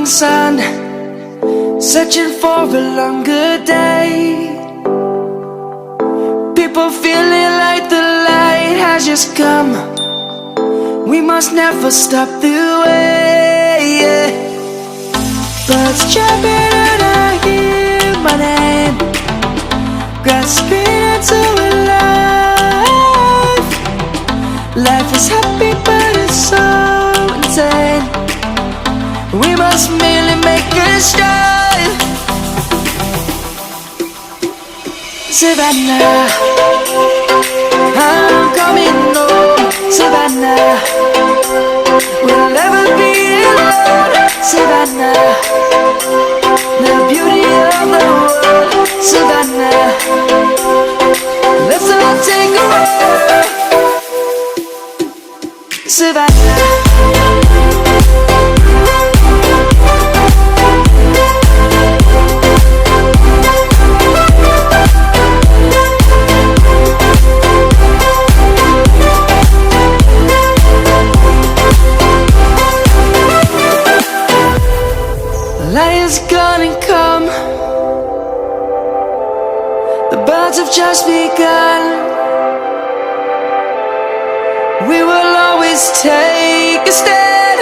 morning sun, searching for a longer day. People feeling like the light has just come. We must never stop the way, yeah. Birds chirping and I hear my name, grasping into a life. Life is happy but it's so insane. We must merely make a strive. Savannah, I'm coming home. Savannah, we'll never be alone. Savannah, the beauty of the world. Savannah, let's all take a walk. Savannah. Light is gonna come. The birds have just begun. We will always take a stand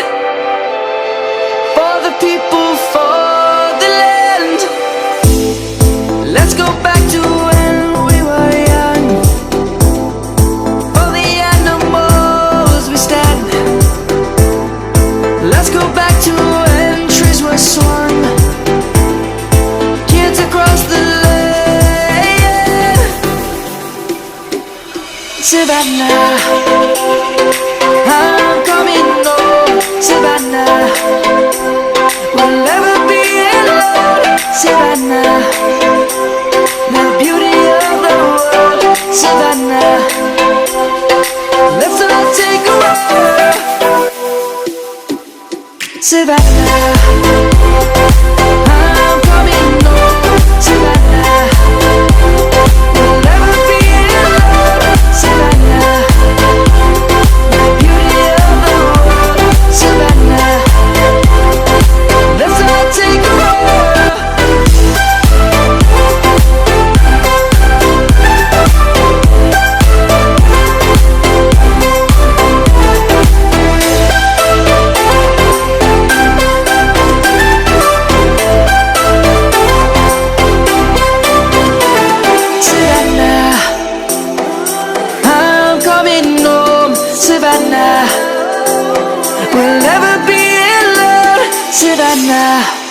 for the people, for the land. Let's go back to when we were young. For the animals we stand. Let's go back to when trees were swung. Kids across the land. Savannah, I'm coming home. Savannah, we'll never be alone. Savannah, the beauty of the world. Savannah, let's all take a walk. Savannah, I'm coming home. Savannah, we'll never be alone. Savannah, the beauty of the world. Savannah, let's all take a walk. Savannah, we'll never be alone. Savannah.